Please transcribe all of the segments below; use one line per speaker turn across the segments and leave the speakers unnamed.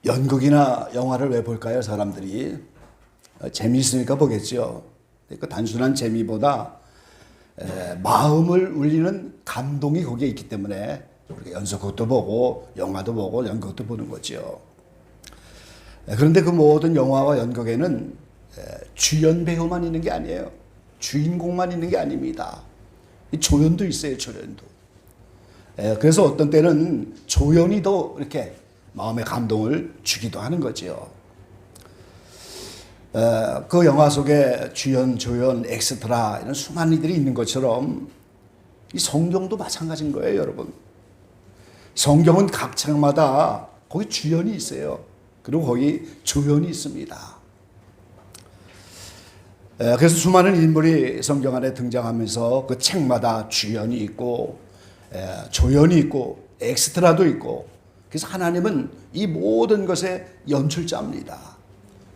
연극이나 영화를 왜 볼까요? 사람들이 재미있으니까 보겠죠. 그 단순한 재미보다 마음을 울리는 감동이 거기에 있기 때문에 우리가 연속극도 보고 영화도 보고 연극도 보는 거죠. 그런데 그 모든 영화와 연극에는 주연 배우만 있는 게 아니에요. 주인공만 있는 게 아닙니다. 조연도 있어요. 조연도. 그래서 어떤 때는 조연이 더 이렇게 마음의 감동을 주기도 하는 거죠. 그 영화 속에 주연, 조연, 엑스트라 이런 수많은 이들이 있는 것처럼 이 성경도 마찬가지인 거예요, 여러분. 성경은 각 장마다 거기 주연이 있어요. 그리고 거기 조연이 있습니다. 그래서 수많은 인물이 성경 안에 등장하면서 그 책마다 주연이 있고 조연이 있고 엑스트라도 있고, 그래서 하나님은 이 모든 것의 연출자입니다.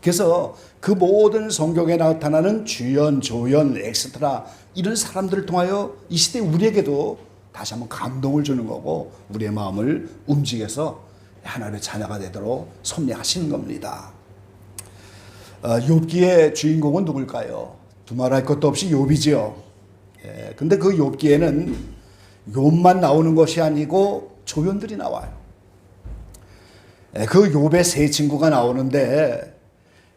그래서 그 모든 성경에 나타나는 주연, 조연, 엑스트라 이런 사람들을 통하여 이 시대 우리에게도 다시 한번 감동을 주는 거고 우리의 마음을 움직여서 하나님의 자녀가 되도록 섭리하시는 겁니다. 욥기의 주인공은 누굴까요? 두말할 것도 없이 욥이지요. 근데 그 욥기에는 욥만 나오는 것이 아니고 조연들이 나와요. 그 욥의 세 친구가 나오는데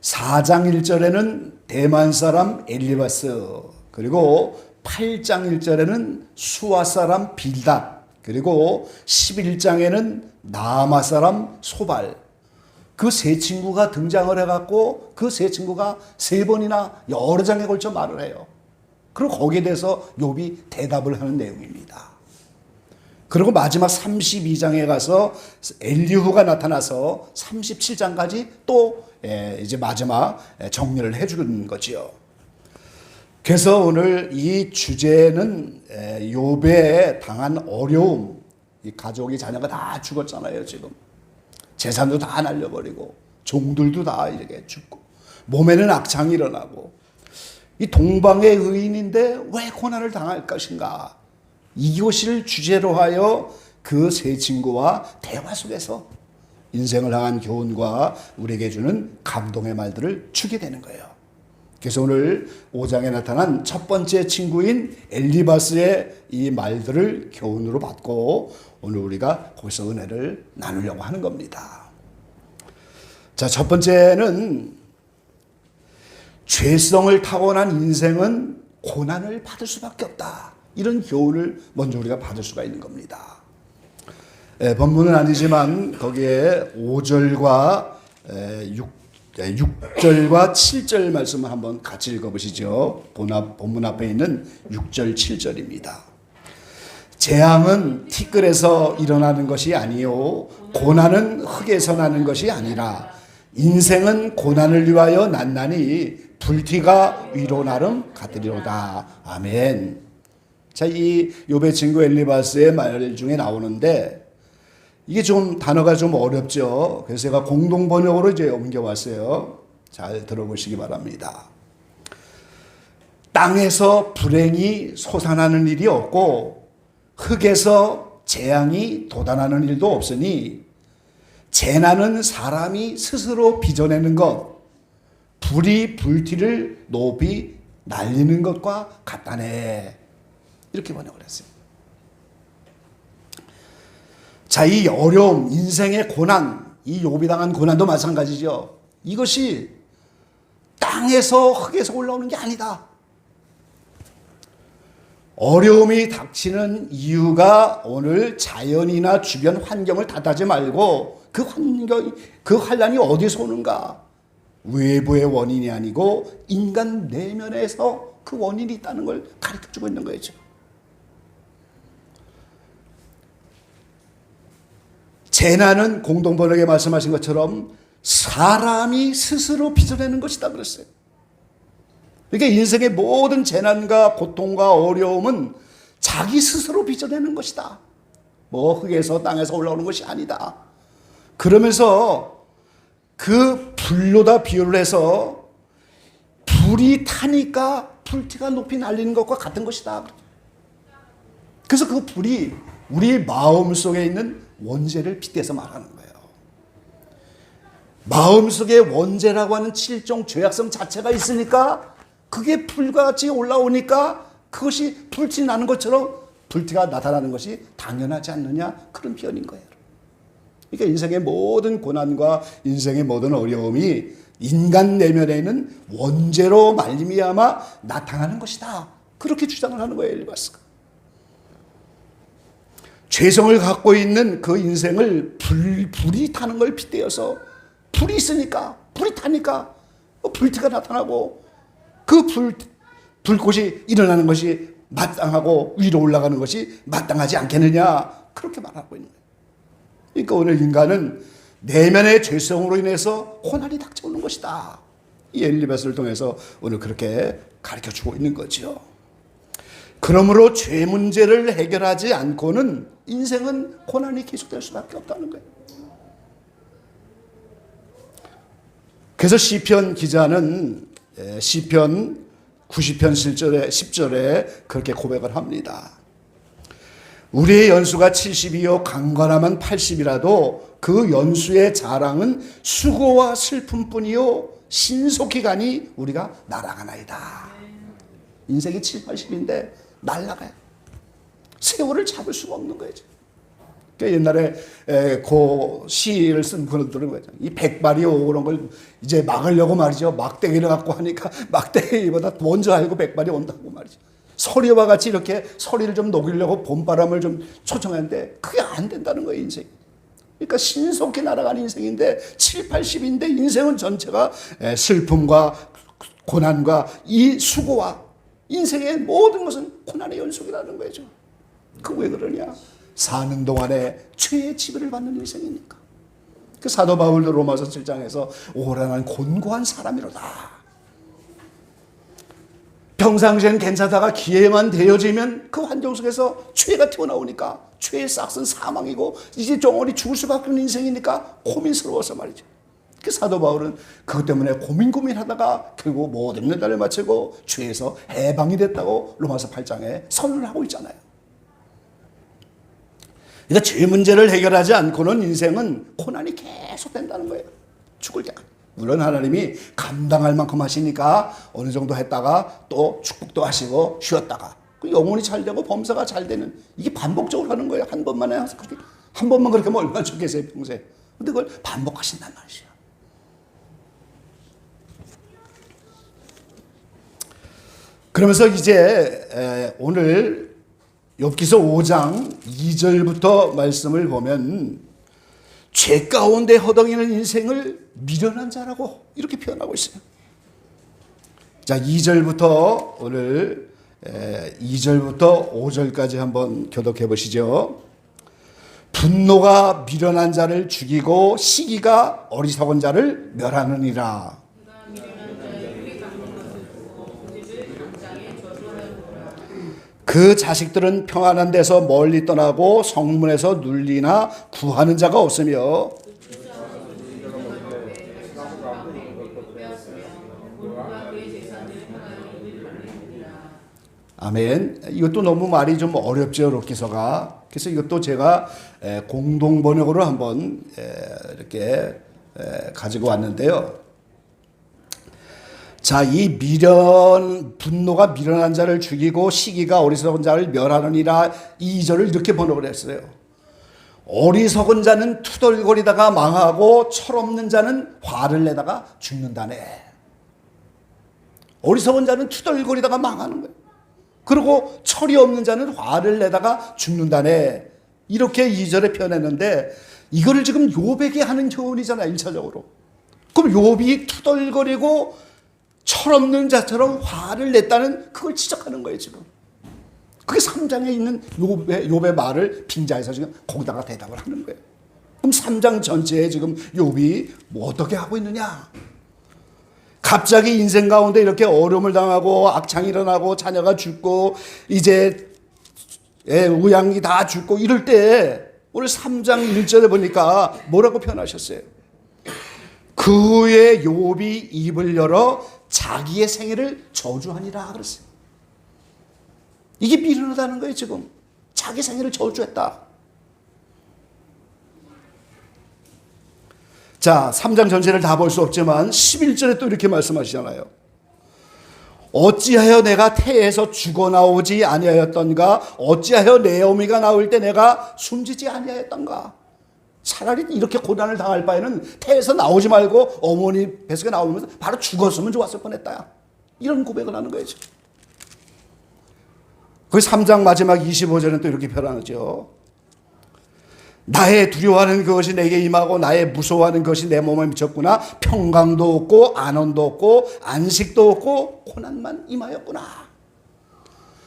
4장 1절에는 대만 사람 엘리바스, 그리고 8장 1절에는 수아 사람 빌닷, 그리고 11장에는 나아마 사람 소발. 그 세 친구가 등장을 해갖고 그 세 친구가 세 번이나 여러 장에 걸쳐 말을 해요. 그리고 거기에 대해서 욥이 대답을 하는 내용입니다. 그리고 마지막 32장에 가서 엘리후가 나타나서 37장까지 또 이제 마지막 정리를 해주는 거지요. 그래서 오늘 이 주제는 욥의 당한 어려움. 이 가족이 자녀가 다 죽었잖아요, 지금. 재산도 다 날려버리고 종들도 다 이렇게 죽고 몸에는 악창이 일어나고, 이 동방의 의인인데 왜 고난을 당할 것인가, 이것을 주제로 하여 그 세 친구와 대화 속에서 인생을 향한 교훈과 우리에게 주는 감동의 말들을 주게 되는 거예요. 그래서 오늘 5장에 나타난 첫 번째 친구인 엘리바스의 이 말들을 교훈으로 받고 오늘 우리가 거기서 은혜를 나누려고 하는 겁니다. 자, 첫 번째는 죄성을 타고난 인생은 고난을 받을 수밖에 없다. 이런 교훈을 먼저 우리가 받을 수가 있는 겁니다. 본문은 아니지만 거기에 5절과 6절과 7절 말씀을 한번 같이 읽어보시죠. 본문 앞에 있는 6절 7절입니다. 재앙은 티끌에서 일어나는 것이 아니요 고난은 흙에서 나는 것이 아니라 인생은 고난을 위하여 났나니 불티가 위로 나름 같으리로다. 아멘. 자, 이 욥의 친구 엘리바스의 말 중에 나오는데 이게 좀 단어가 좀 어렵죠. 그래서 제가 공동 번역으로 이제 옮겨왔어요. 잘 들어보시기 바랍니다. 땅에서 불행이 솟아나는 일이 없고 흙에서 재앙이 돋아나는 일도 없으니 재난은 사람이 스스로 빚어내는 것, 불이 불티를 높이 날리는 것과 같다네. 이렇게 번역을 했어요. 자, 이 어려움, 인생의 고난, 이 욥이 당한 고난도 마찬가지죠. 이것이 땅에서 흙에서 올라오는 게 아니다. 어려움이 닥치는 이유가 오늘 자연이나 주변 환경을 탓하지 말고 그 환란이 어디서 오는가? 외부의 원인이 아니고 인간 내면에서 그 원인이 있다는 걸 가르쳐주고 있는 거죠. 재난은 공동번역에 말씀하신 것처럼 사람이 스스로 빚어내는 것이다 그랬어요. 그러니까 인생의 모든 재난과 고통과 어려움은 자기 스스로 빚어내는 것이다. 뭐 흙에서 땅에서 올라오는 것이 아니다. 그러면서 그 불로다 비유를 해서 불이 타니까 불티가 높이 날리는 것과 같은 것이다. 그래서 그 불이 우리 마음 속에 있는 원죄를 빗대서 말하는 거예요. 마음속에 원죄라고 하는 7종 죄악성 자체가 있으니까 그게 불과 같이 올라오니까 그것이 불티 나는 것처럼 불티가 나타나는 것이 당연하지 않느냐, 그런 표현인 거예요. 그러니까 인생의 모든 고난과 인생의 모든 어려움이 인간 내면에 있는 원죄로 말미암아 나타나는 것이다, 그렇게 주장을 하는 거예요, 엘리바스가. 죄성을 갖고 있는 그 인생을 불이 타는 걸 빗대어서, 불이 있으니까, 불이 타니까 불티가 나타나고 그 불꽃이 일어나는 것이 마땅하고 위로 올라가는 것이 마땅하지 않겠느냐, 그렇게 말하고 있는 거예요. 그러니까 오늘 인간은 내면의 죄성으로 인해서 고난이 닥쳐오는 것이다, 이 엘리바스를 통해서 오늘 그렇게 가르쳐주고 있는 거죠. 그러므로 죄 문제를 해결하지 않고는 인생은 고난이 계속될 수밖에 없다는 거예요. 그래서 시편 기자는 시편 90편 10절에 그렇게 고백을 합니다. 우리의 연수가 70이요 강건하면 80이라도 그 연수의 자랑은 수고와 슬픔뿐이요 신속히 가니 우리가 날아가나이다. 인생이 7, 80인데 날아가요. 세월을 잡을 수가 없는 거예요. 옛날에 그 시를 쓴 분들은 거죠. 이 백발이 오고 그런 걸 이제 막으려고 말이죠. 막대기를 갖고 하니까 막대기보다 먼저 알고 백발이 온다고 말이죠. 서리와 같이 이렇게 서리를 좀 녹이려고 봄바람을 좀 초청하는데 그게 안 된다는 거예요, 인생. 그러니까 신속히 날아가는 인생인데 7, 80인데 인생은 전체가 슬픔과 고난과 이 수고와 인생의 모든 것은 고난의 연속이라는 거죠. 그 왜 그러냐? 사는 동안에 죄의 지배를 받는 인생이니까. 그 사도 바울도 로마서 7장에서 오라는 곤고한 사람이로다. 평상시엔 괜찮다가 기회만 되어지면 그 환경 속에서 죄가 튀어나오니까 죄의 싹은 사망이고 이제 영원히 죽을 수밖에 없는 인생이니까 고민스러워서 말이죠. 그 사도 바울은 그것 때문에 고민하다가 결국 모든 날을 마치고 죄에서 해방이 됐다고 로마서 8장에 선언을 하고 있잖아요. 그러니까 죄 문제를 해결하지 않고는 인생은 고난이 계속 된다는 거예요. 죽을 때까지. 물론 하나님이 감당할 만큼 하시니까 어느 정도 했다가 또 축복도 하시고 쉬었다가 영혼이 잘 되고 범사가 잘 되는, 이게 반복적으로 하는 거예요. 한 번만 해서 한 번만 그렇게 하면 얼마나 좋겠어요, 평생. 근데 그걸 반복하신단 말이죠. 그러면서 이제 오늘 욥기서 5장 2절부터 말씀을 보면 죄 가운데 허덕이는 인생을 미련한 자라고 이렇게 표현하고 있어요. 자, 2절부터 오늘 2절부터 5절까지 한번 교독해 보시죠. 분노가 미련한 자를 죽이고 시기가 어리석은 자를 멸하느니라. 그 자식들은 평안한 데서 멀리 떠나고 성문에서 눌리나 구하는 자가 없으며 아멘. 이것도 너무 말이 좀 어렵죠, 욥기서가. 그래서 이것도 제가 공동 번역으로 한번 이렇게 가지고 왔는데요. 자, 이 분노가 미련한 자를 죽이고 시기가 어리석은 자를 멸하느니라, 2절을 이렇게 번역을 했어요. 어리석은 자는 투덜거리다가 망하고 철없는 자는 화를 내다가 죽는다네. 어리석은 자는 투덜거리다가 망하는 거예요. 그리고 철이 없는 자는 화를 내다가 죽는다네. 이렇게 2절에 표현했는데 이거를 지금 욥에게 하는 교훈이잖아요, 1차적으로. 그럼 욥이 투덜거리고 철없는 자처럼 화를 냈다는 그걸 지적하는 거예요, 지금. 그게 3장에 있는 욥의 말을 빙자해서 지금 거기다가 대답을 하는 거예요. 그럼 3장 전체에 지금 욥이 뭐 어떻게 하고 있느냐? 갑자기 인생 가운데 이렇게 어려움을 당하고 악창이 일어나고 자녀가 죽고 이제 우양이 다 죽고 이럴 때 오늘 3장 1절에 보니까 뭐라고 표현하셨어요? 그 후에 욥이 입을 열어 자기의 생애를 저주하니라 그랬어요. 이게 미련하다는 거예요, 지금. 자기 생애를 저주했다. 자, 3장 전체를 다 볼 수 없지만 11절에 또 이렇게 말씀하시잖아요. 어찌하여 내가 태에서 죽어나오지 아니하였던가? 어찌하여 내 어미가 나올 때 내가 숨지지 아니하였던가? 차라리 이렇게 고난을 당할 바에는 태에서 나오지 말고 어머니 뱃속에 나오면서 바로 죽었으면 좋았을 뻔했다. 이런 고백을 하는 거예요. 그 3장 마지막 25절은 또 이렇게 표현하죠. 나의 두려워하는 그것이 내게 임하고 나의 무서워하는 것이 내 몸에 미쳤구나. 평강도 없고 안원도 없고 안식도 없고 고난만 임하였구나.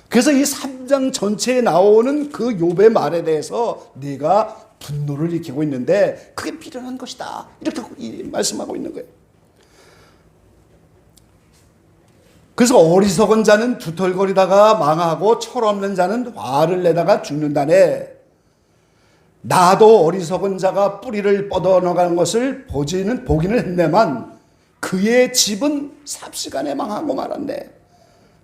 그래서 이 3장 전체에 나오는 그 욥의 말에 대해서 네가 분노를 일으키고 있는데 그게 미련한 것이다. 이렇게 말씀하고 있는 거예요. 그래서 어리석은 자는 두털거리다가 망하고 철없는 자는 화를 내다가 죽는다네. 나도 어리석은 자가 뿌리를 뻗어나가는 것을 보기는 했네만 그의 집은 삽시간에 망하고 말았네.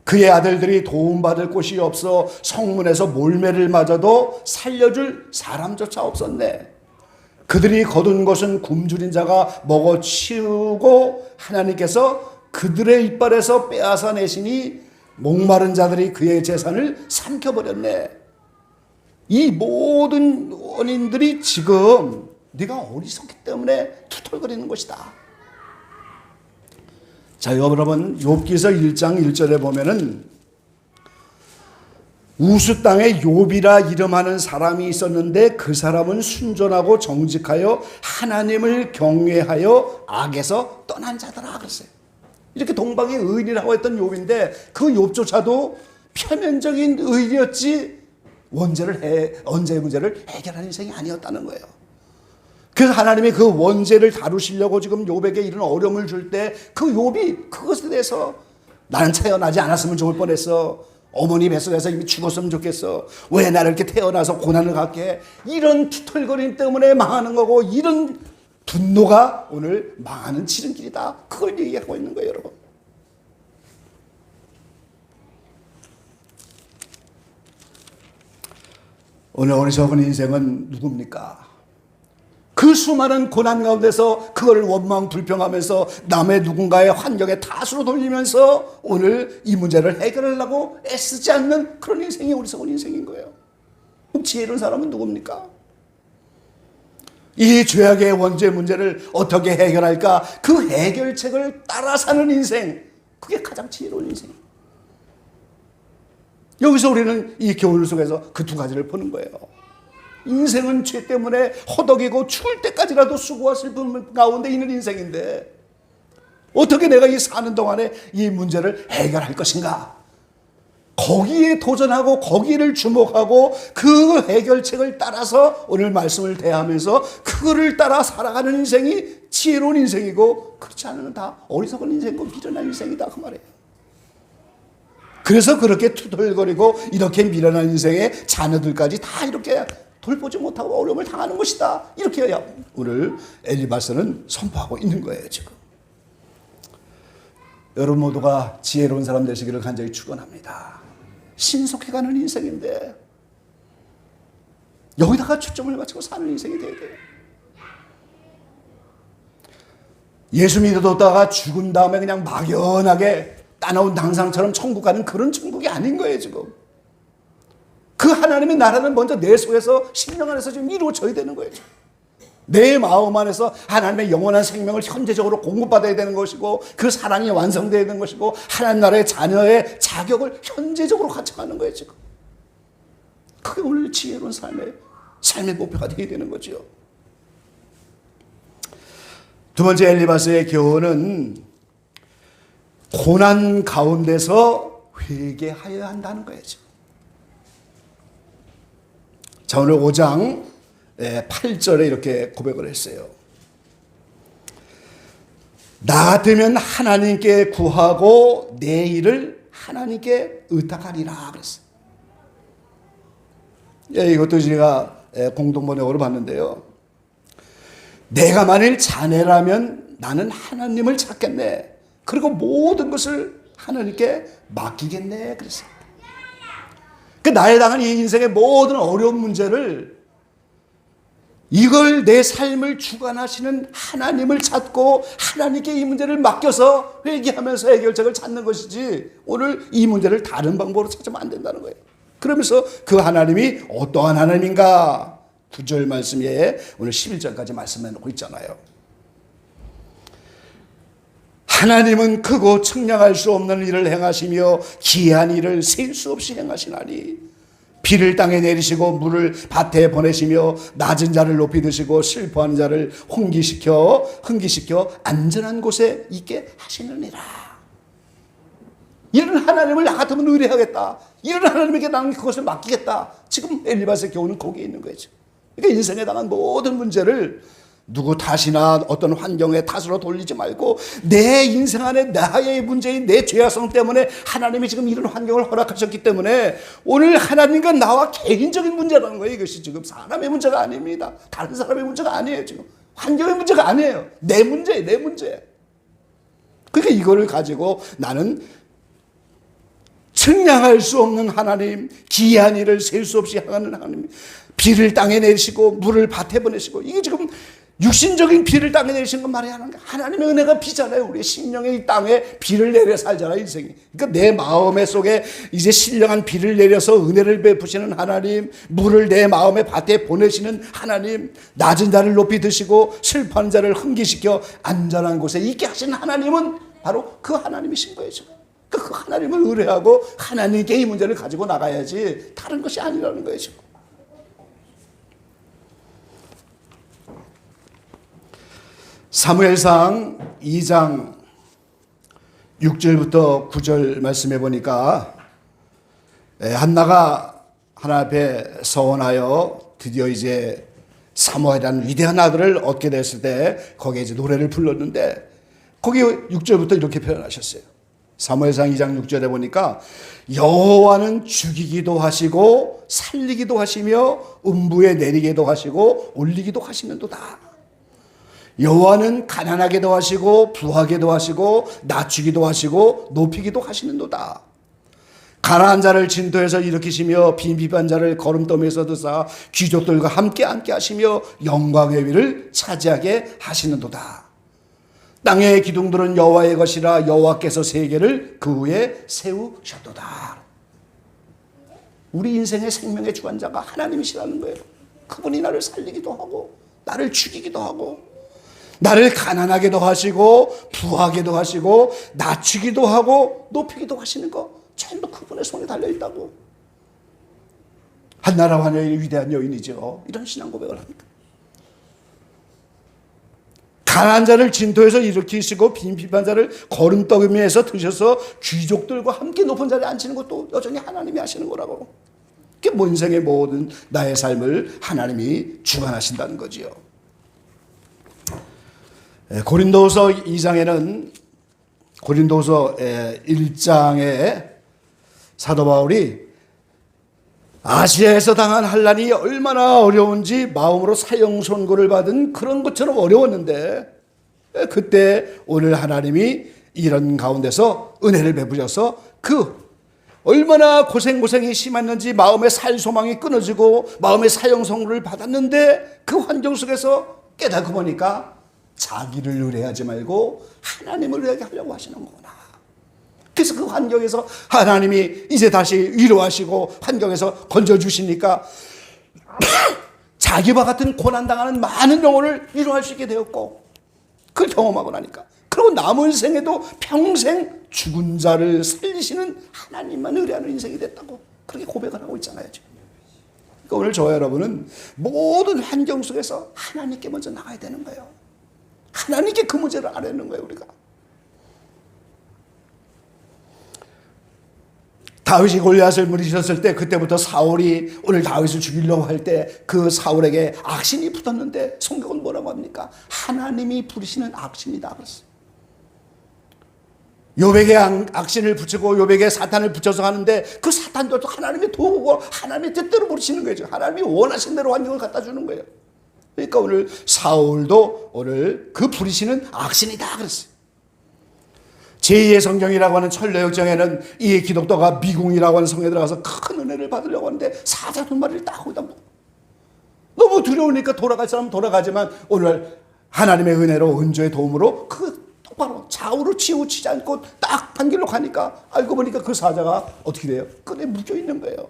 그의 아들들이 도움받을 곳이 없어 성문에서 몰매를 맞아도 살려줄 사람조차 없었네. 그들이 거둔 것은 굶주린 자가 먹어치우고 하나님께서 그들의 이빨에서 빼앗아 내시니 목마른 자들이 그의 재산을 삼켜버렸네. 이 모든 원인들이 지금 네가 어리석기 때문에 투덜거리는 것이다. 자, 여러분 욥기서 1장 1절에 보면은 우스 땅에 욥이라 이름하는 사람이 있었는데 그 사람은 순전하고 정직하여 하나님을 경외하여 악에서 떠난 자더라 그랬어요. 이렇게 동방의 의인이라고 했던 욥인데 그 욥조차도 표면적인 의인이었지 원죄의 문제를 해결하는 인생이 아니었다는 거예요. 그래서 하나님이 그 원죄를 다루시려고 지금 욥에게 이런 어려움을 줄 때 그 욥이 그것에 대해서 나는 태어나지 않았으면 좋을 뻔했어. 어머니 뱃속에서 이미 죽었으면 좋겠어. 왜 나를 이렇게 태어나서 고난을 갖게 해? 이런 투털거림 때문에 망하는 거고 이런 분노가 오늘 망하는 지름길이다. 그걸 얘기하고 있는 거예요, 여러분. 오늘 어리석은 인생은 누굽니까? 그 수많은 고난 가운데서 그걸 원망 불평하면서 남의 누군가의 환경에 탓으로 돌리면서 오늘 이 문제를 해결하려고 애쓰지 않는 그런 인생이 어리석은 인생인 거예요. 그럼 지혜로운 사람은 누굽니까? 이 죄악의 원죄 문제를 어떻게 해결할까? 그 해결책을 따라 사는 인생, 그게 가장 지혜로운 인생이에요. 여기서 우리는 이 교훈 속에서 그 두 가지를 보는 거예요. 인생은 죄 때문에 허덕이고 죽을 때까지라도 수고와 슬픔 가운데 있는 인생인데 어떻게 내가 이 사는 동안에 이 문제를 해결할 것인가? 거기에 도전하고 거기를 주목하고 그 해결책을 따라서 오늘 말씀을 대하면서 그거를 따라 살아가는 인생이 지혜로운 인생이고 그렇지 않으면 다 어리석은 인생이고 미련한 인생이다 그 말이에요. 그래서 그렇게 투덜거리고 이렇게 미련한 인생의 자녀들까지 다 이렇게 돌보지 못하고 어려움을 당하는 것이다. 이렇게 오늘 엘리바스는 선포하고 있는 거예요 지금. 여러분 모두가 지혜로운 사람 되시기를 간절히 축원합니다. 신속해가는 인생인데 여기다가 초점을 맞추고 사는 인생이 돼야 돼요. 예수 믿어뒀다가 죽은 다음에 그냥 막연하게 따나운 당상처럼 천국 가는 그런 천국이 아닌 거예요 지금. 그 하나님의 나라는 먼저 내 속에서 심령 안에서 지금 이루어져야 되는 거예요. 내 마음 안에서 하나님의 영원한 생명을 현재적으로 공급받아야 되는 것이고 그 사랑이 완성되어야 되는 것이고 하나님 나라의 자녀의 자격을 현재적으로 갖춰가는 거예요 지금. 그게 오늘 지혜로운 삶의 목표가 되어야 되는 거죠. 두 번째 엘리바스의 교훈은 고난 가운데서 회개하여야 한다는 거예요 지금. 자, 오늘 5장 8절에 이렇게 고백을 했어요. 나 같으면 하나님께 구하고 내 일을 하나님께 의탁하리라 그랬어요. 이것도 제가 공동번역으로 봤는데요. 내가 만일 자네라면 나는 하나님을 찾겠네. 그리고 모든 것을 하나님께 맡기겠네 그랬어요. 그 나에 당한 이 인생의 모든 어려운 문제를 이걸 내 삶을 주관하시는 하나님을 찾고 하나님께 이 문제를 맡겨서 회개하면서 해결책을 찾는 것이지, 오늘 이 문제를 다른 방법으로 찾으면 안 된다는 거예요. 그러면서 그 하나님이 어떠한 하나님인가? 9절 말씀에 오늘 11절까지 말씀해 놓고 있잖아요. 하나님은 크고 측량할 수 없는 일을 행하시며 기이한 일을 셀 수 없이 행하시나니, 비를 땅에 내리시고 물을 밭에 보내시며 낮은 자를 높이 드시고 슬퍼하는 자를 흥기시켜 안전한 곳에 있게 하시느니라. 이런 하나님을 나 같으면 의뢰하겠다, 이런 하나님에게 나는 그것을 맡기겠다. 지금 엘리바스의 교훈은 거기에 있는 거죠. 그러니까 인생에 당한 모든 문제를 누구 탓이나 어떤 환경의 탓으로 돌리지 말고, 내 인생 안에 나의 문제인 내 죄악성 때문에 하나님이 지금 이런 환경을 허락하셨기 때문에 오늘 하나님과 나와 개인적인 문제라는 거예요. 이것이 지금 사람의 문제가 아닙니다. 다른 사람의 문제가 아니에요. 지금 환경의 문제가 아니에요. 내 문제예요. 내 문제. 그러니까 이거를 가지고 나는 측량할 수 없는 하나님, 기이한 일을 셀 수 없이 행하는 하나님, 비를 땅에 내리시고 물을 밭에 보내시고, 이게 지금 육신적인 비를 땅에 내리신 건 말이 하는 거야. 하나님의 은혜가 비잖아요. 우리 심령의 이 땅에 비를 내려 살잖아요, 인생이. 그러니까 내 마음의 속에 이제 신령한 비를 내려서 은혜를 베푸시는 하나님, 물을 내 마음의 밭에 보내시는 하나님, 낮은 자를 높이 드시고 슬퍼하는 자를 흥기시켜 안전한 곳에 있게 하시는 하나님은 바로 그 하나님이신 거예요, 지금. 그 하나님을 의뢰하고 하나님께 이 문제를 가지고 나가야지 다른 것이 아니라는 거예요, 지금. 사무엘상 2장 6절부터 9절 말씀해 보니까, 한나가 하나님 앞에 서원하여 드디어 이제 사무엘이라는 위대한 아들을 얻게 됐을 때 거기에 이제 노래를 불렀는데, 거기 6절부터 이렇게 표현하셨어요. 사무엘상 2장 6절에 보니까 여호와는 죽이기도 하시고 살리기도 하시며 음부에 내리기도 하시고 올리기도 하시는도다. 여호와는 가난하게도 하시고 부하게도 하시고 낮추기도 하시고 높이기도 하시는도다. 가난한 자를 진토에서 일으키시며 빈비반 자를 거름더미에서 드사 귀족들과 함께 앉게 하시며 영광의 위를 차지하게 하시는도다. 땅의 기둥들은 여호와의 것이라 여호와께서 세계를 그 위에 세우셨도다. 우리 인생의 생명의 주관자가 하나님이시라는 거예요. 그분이 나를 살리기도 하고 나를 죽이기도 하고 나를 가난하게도 하시고 부하게도 하시고 낮추기도 하고 높이기도 하시는 거 전부 그분의 손에 달려있다고. 한나라 화녀의 위대한 여인이죠. 이런 신앙 고백을 합니다. 가난한 자를 진토에서 일으키시고 빈비반 자를 거름더미에서 드셔서 귀족들과 함께 높은 자리에 앉히는 것도 여전히 하나님이 하시는 거라고. 그게 인생의 모든 나의 삶을 하나님이 주관하신다는 거지요. 고린도후서 2장에는 고린도후서 1장에 사도 바울이 아시아에서 당한 환난이 얼마나 어려운지 마음으로 사형 선고를 받은 그런 것처럼 어려웠는데, 그때 오늘 하나님이 이런 가운데서 은혜를 베푸셔서 그 얼마나 고생이 심했는지 마음의 살 소망이 끊어지고 마음의 사형 선고를 받았는데, 그 환경 속에서 깨닫고 보니까 자기를 의뢰하지 말고 하나님을 의뢰하려고 하시는 거구나. 그래서 그 환경에서 하나님이 이제 다시 위로하시고 환경에서 건져주시니까 자기와 같은 고난당하는 많은 영혼을 위로할 수 있게 되었고, 그걸 경험하고 나니까, 그리고 남은 생에도 평생 죽은 자를 살리시는 하나님만 의뢰하는 인생이 됐다고 그렇게 고백을 하고 있잖아요, 지금. 그러니까 오늘 저와 여러분은 모든 환경 속에서 하나님께 먼저 나가야 되는 거예요. 하나님께 그 문제를 알아내는 거예요, 우리가. 다윗이 골리앗을 물리쳤을 때, 그때부터 사울이 오늘 다윗을 죽이려고 할 때 그 사울에게 악신이 붙었는데 성경은 뭐라고 합니까? 하나님이 부리시는 악신이다 그랬어요. 요백에 악신을 붙이고 요백에 사탄을 붙여서 하는데, 그 사탄도 하나님의 도구고 하나님의 뜻대로 부리시는 거죠. 하나님이 원하신 대로 환경을 갖다 주는 거예요. 그러니까 오늘 사울도 오늘 그 부리시는 악신이다 그랬어요. 제2의 성경이라고 하는 천려역정에는 이 기독교가 미궁이라고 하는 성에 들어가서 큰 은혜를 받으려고 하는데 사자 두 마리를 딱 거기다 너무 두려우니까 돌아갈 사람은 돌아가지만 오늘 하나님의 은혜로 은조의 도움으로 그 똑바로 좌우로 치우치지 않고 딱 한 길로 가니까 알고 보니까 그 사자가 어떻게 돼요? 끈에 묶여 있는 거예요.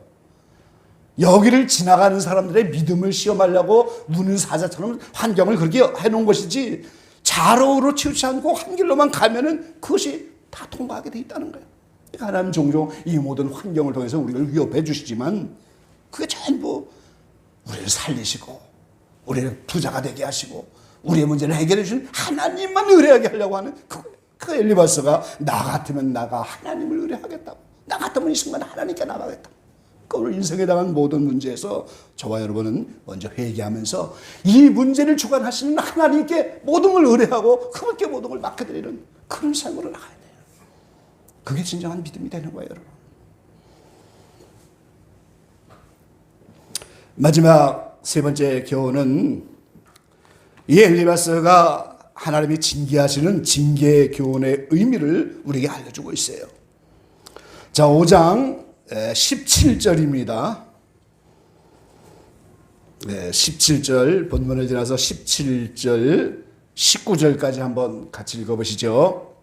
여기를 지나가는 사람들의 믿음을 시험하려고 무는 사자처럼 환경을 그렇게 해놓은 것이지 좌우로 치우치지 않고 한 길로만 가면은 그것이 다 통과하게 돼 있다는 거예요. 그러니까 하나님 종종 이 모든 환경을 통해서 우리를 위협해 주시지만 그게 전부 우리를 살리시고 우리를 부자가 되게 하시고 우리의 문제를 해결해 주신 하나님만 의뢰하게 하려고 하는 그 엘리바스가 나 같으면 나가 하나님을 의뢰하겠다고, 나 같으면 이 순간 하나님께 나가겠다고. 그러니까 오늘 인생에 당한 모든 문제에서 저와 여러분은 먼저 회개하면서 이 문제를 주관하시는 하나님께 모든 걸 의뢰하고 그분께 모든 걸 맡겨드리는 그런 삶으로 나가야 돼요. 그게 진정한 믿음이 되는 거예요, 여러분. 마지막 세 번째 교훈은 이 엘리바스가 하나님이 징계하시는 징계 교훈의 의미를 우리에게 알려주고 있어요. 자, 5장 17절입니다. 17절 본문을 지나서 17절 19절까지 한번 같이 읽어보시죠.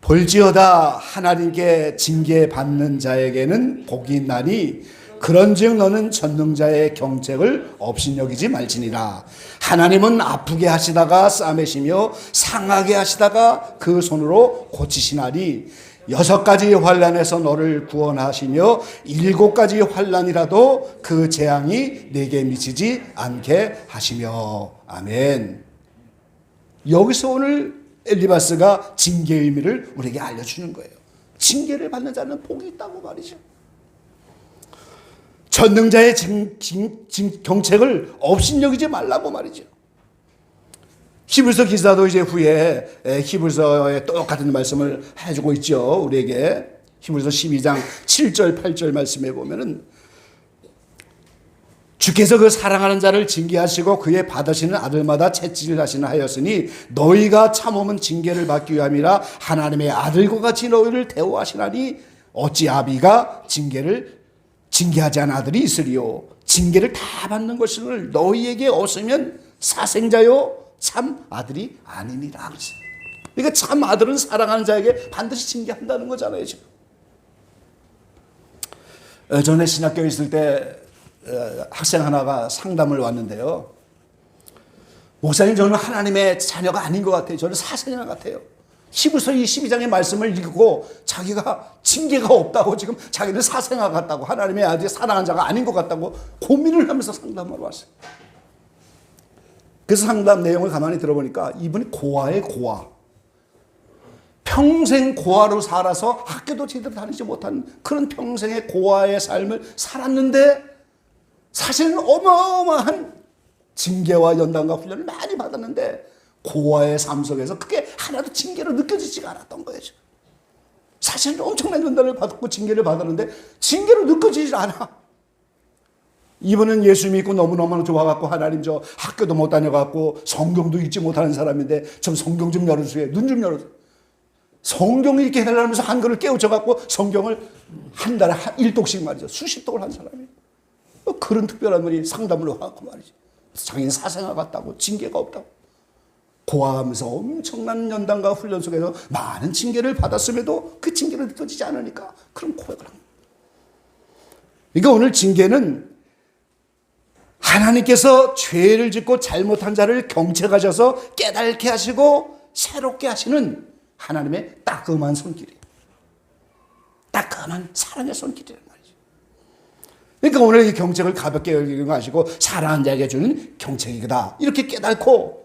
볼지어다 하나님께 징계받는 자에게는 복이 있나니 그런즉 너는 전능자의 경책을 업신여기지 말지니라. 하나님은 아프게 하시다가 싸매시며 상하게 하시다가 그 손으로 고치시나니 6가지 환난에서 너를 구원하시며 7가지 환난이라도 그 재앙이 내게 미치지 않게 하시며. 아멘. 여기서 오늘 엘리바스가 징계의 의미를 우리에게 알려주는 거예요. 징계를 받는 자는 복이 있다고 말이죠. 전능자의 경책을 업신여기지 말라고 말이죠. 히브리서 기사도 이제 후에 히브리서에 똑같은 말씀을 해주고 있죠. 우리에게 히브리서 12장 7절 8절 말씀에 보면은 주께서 그 사랑하는 자를 징계하시고 그의 받으시는 아들마다 채찍을 하시나 하였으니 너희가 참으면 징계를 받기 위함이라. 하나님의 아들과 같이 너희를 대우하시나니 어찌 아비가 징계하지 않은 아들이 있으리요. 징계를 다 받는 것을 너희에게 없으면 사생자요 참 아들이 아니니라. 그러니까 참 아들은 사랑하는 자에게 반드시 징계한다는 거잖아요. 지금 전에 신학교에 있을 때 학생 하나가 상담을 왔는데요. 목사님, 저는 하나님의 자녀가 아닌 것 같아요. 저는 사생아 같아요. 히브리서 12장의 말씀을 읽고 자기가 징계가 없다고, 지금 자기는 사생아 같다고, 하나님의 아들 사랑하는 자가 아닌 것 같다고 고민을 하면서 상담을 왔어요. 그래서 상담 내용을 가만히 들어보니까 이분이 고아의 고아, 평생 고아로 살아서 학교도 제대로 다니지 못한 그런 평생의 고아의 삶을 살았는데 사실은 어마어마한 징계와 연단과 훈련을 많이 받았는데 고아의 삶 속에서 그게 하나도 징계로 느껴지지가 않았던 거예요. 사실은 엄청난 연단을 받고 징계를 받았는데 징계로 느껴지지 않아. 이분은 예수 믿고 너무너무 좋아갖고 하나님 저 학교도 못 다녀갖고 성경도 읽지 못하는 사람인데 좀 성경 좀 열어주세요. 눈 좀 열어주세요. 성경 읽게 해달라면서 한글을 깨우쳐갖고 성경을 한 달에 1독씩 말이죠. 수십 독을 한 사람이에요. 그런 특별한 분이 상담을 와갖고 말이죠. 자기는 사생아 같다고, 징계가 없다고. 고아하면서 엄청난 연단과 훈련 속에서 많은 징계를 받았음에도 그 징계를 느껴지지 않으니까 그런 고백을 합니다. 그러니까 오늘 징계는 하나님께서 죄를 짓고 잘못한 자를 경책하셔서 깨닫게 하시고 새롭게 하시는 하나님의 따끔한 손길이에요. 따끔한 사랑의 손길이란 말이죠. 그러니까 오늘 이 경책을 가볍게 여기고 사랑하는 자에게 주는 경책이다, 이렇게 깨닫고,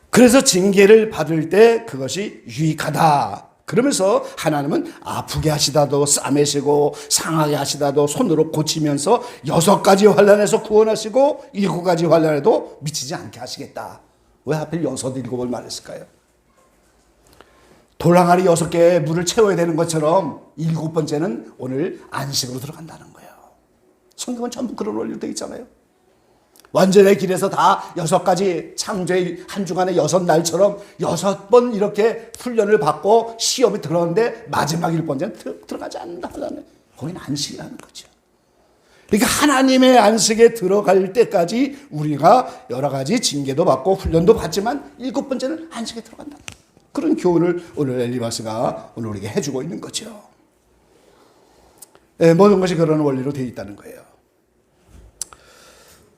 그래서 징계를 받을 때 그것이 유익하다. 그러면서 하나님은 아프게 하시다도 싸매시고 상하게 하시다도 손으로 고치면서 6가지 환난에서 구원하시고 7가지 환난에도 미치지 않게 하시겠다. 왜 하필 6, 7을 말했을까요? 돌항아리 6개에 물을 채워야 되는 것처럼 7번째는 오늘 안식으로 들어간다는 거예요. 성경은 전부 그런 원리로 되어 있잖아요. 완전의 길에서 다 6가지 창조의 한 주간의 6날처럼 6번 이렇게 훈련을 받고 시험이 들어갔는데 마지막 1번째는 들어가지 않는다. 거기는 안식이라는 거죠. 그러니까 하나님의 안식에 들어갈 때까지 우리가 여러 가지 징계도 받고 훈련도 받지만 7번째는 안식에 들어간다. 그런 교훈을 오늘 엘리바스가 오늘 우리에게 해주고 있는 거죠. 모든 것이 그런 원리로 되어 있다는 거예요.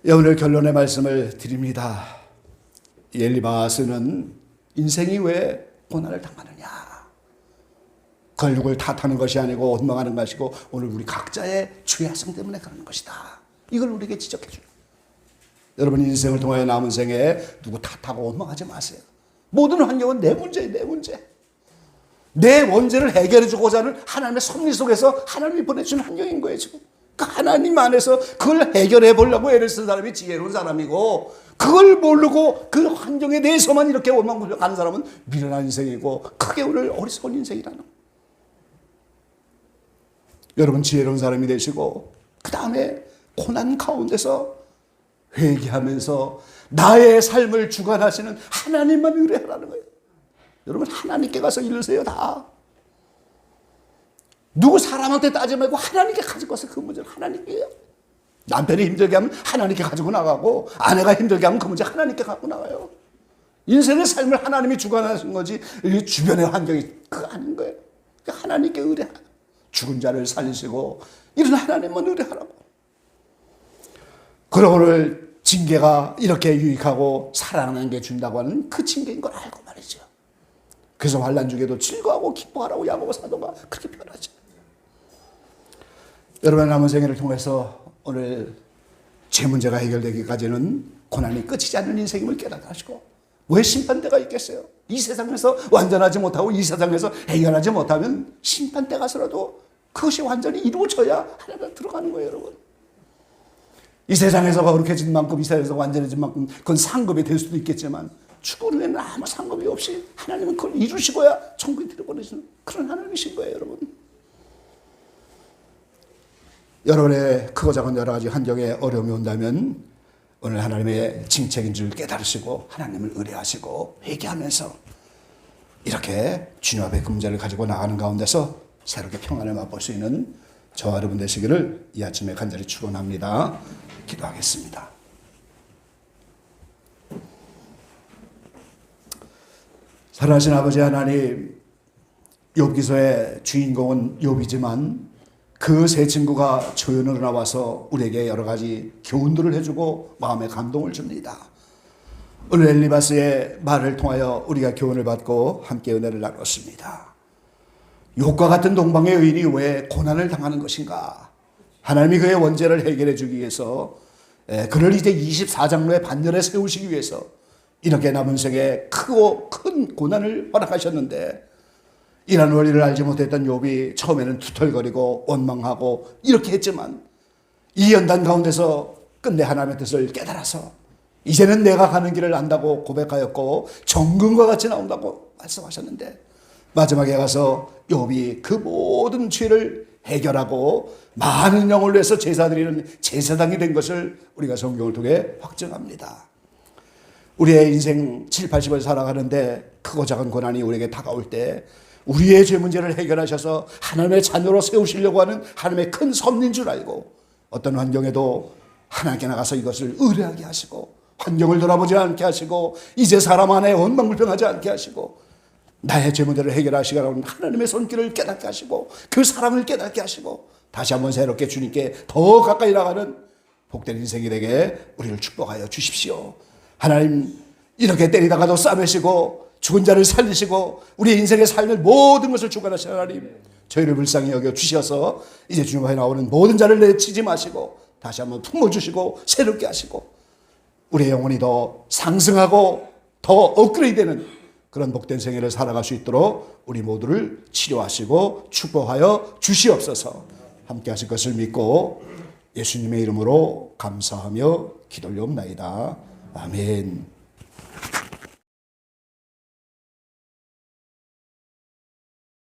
오늘 결론의 말씀을 드립니다. 엘리바스는 인생이 왜 고난을 당하느냐, 걸육을 탓하는 것이 아니고 원망하는 것이고 오늘 우리 각자의 죄악성 때문에 그러는 것이다. 이걸 우리에게 지적해 줘요. 여러분 인생을 통하여 남은 생에 누구 탓하고 원망하지 마세요. 모든 환경은 내 문제예요. 내 문제. 내 문제를 해결해 주고자 하는 하나님의 섭리 속에서 하나님이 보내준 환경인 거예요. 지금 하나님 안에서 그걸 해결해 보려고 애를 쓴 사람이 지혜로운 사람이고, 그걸 모르고 그 환경에 대해서만 이렇게 원망불평하는 사람은 미련한 인생이고 크게 오늘 어리석은 인생이라는 거예요. 여러분 지혜로운 사람이 되시고 그 다음에 고난 가운데서 회개하면서 나의 삶을 주관하시는 하나님만 의뢰하라는 거예요. 여러분 하나님께 가서 이르세요. 다 누구 사람한테 따지 말고 하나님께 가지고 와서 그 문제를 하나님께요. 남편이 힘들게 하면 하나님께 가지고 나가고, 아내가 힘들게 하면 그 문제 하나님께 갖고 나가요. 인생의 삶을 하나님이 주관하신 거지 주변의 환경이 그거 아닌 거예요. 그러니까 하나님께 의뢰하라. 죽은 자를 살리시고 이런 하나님만 의뢰하라고. 그럼 오늘 징계가 이렇게 유익하고 사랑하는 게 준다고 하는 그 징계인 걸 알고 말이죠. 그래서 환난 중에도 즐거워하고 기뻐하라고 야고보 사도가 그렇게 표현하죠. 여러분의 남은 생애를 통해서 오늘 제 문제가 해결되기까지는 고난이 끝이지 않는 인생임을 깨닫으시고, 왜 심판대가 있겠어요? 이 세상에서 완전하지 못하고 이 세상에서 해결하지 못하면 심판대 가서라도 그것이 완전히 이루어져야 하나님 들어가는 거예요. 여러분 이 세상에서 거룩해진 만큼, 이 세상에서 완전해진 만큼 그건 상급이 될 수도 있겠지만 죽은 후에는 아무 상급이 없이 하나님은 그걸 이루시고야 천국에 들어보내시는 그런 하나님이신 거예요. 여러분 여러분의 크고 작은 여러 가지 환경에 어려움이 온다면 오늘 하나님의 징책인 줄 깨달으시고 하나님을 의뢰하시고 회개하면서 이렇게 주님 앞에 그 문제를 가지고 나가는 가운데서 새롭게 평안을 맛볼 수 있는 저와 여러분 되시기를 이 아침에 간절히 축원합니다. 기도하겠습니다. 사랑하신 아버지 하나님, 욥기서의 주인공은 욥이지만 그 세 친구가 조연으로 나와서 우리에게 여러 가지 교훈들을 해주고 마음에 감동을 줍니다. 오늘 엘리바스의 말을 통하여 우리가 교훈을 받고 함께 은혜를 나눴습니다. 욥과 같은 동방의 의인이 왜 고난을 당하는 것인가? 하나님이 그의 원죄를 해결해 주기 위해서 그를 이제 24장로의 반열에 세우시기 위해서 이렇게 남은 생에 크고 큰 고난을 허락하셨는데, 이런 원리를 알지 못했던 욥이 처음에는 투덜거리고 원망하고 이렇게 했지만 이 연단 가운데서 끝내 하나님의 뜻을 깨달아서 이제는 내가 가는 길을 안다고 고백하였고 정금과 같이 나온다고 말씀하셨는데, 마지막에 가서 욥이 그 모든 죄를 해결하고 많은 영혼을 위해서 제사드리는 제사장이 된 것을 우리가 성경을 통해 확증합니다. 우리의 인생 7, 80을 살아가는데 크고 작은 고난이 우리에게 다가올 때 우리의 죄 문제를 해결하셔서 하나님의 자녀로 세우시려고 하는 하나님의 큰 섭리인 줄 알고 어떤 환경에도 하나님께 나가서 이것을 의뢰하게 하시고 환경을 돌아보지 않게 하시고 이제 사람 안에 원망불평하지 않게 하시고 나의 죄 문제를 해결하시라는 하나님의 손길을 깨닫게 하시고 그 사람을 깨닫게 하시고 다시 한번 새롭게 주님께 더 가까이 나가는 복된 인생이 되게 우리를 축복하여 주십시오. 하나님 이렇게 때리다가도 싸매시고 죽은 자를 살리시고 우리 인생의 삶의 모든 것을 주관하시는 하나님, 저희를 불쌍히 여겨 주셔서 이제 주님 앞에 나오는 모든 자를 내치지 마시고 다시 한번 품어주시고 새롭게 하시고 우리의 영혼이 더 상승하고 더 업그레이드되는 그런 복된 생애를 살아갈 수 있도록 우리 모두를 치료하시고 축복하여 주시옵소서. 함께 하실 것을 믿고 예수님의 이름으로 감사하며 기도를 옵나이다. 아멘.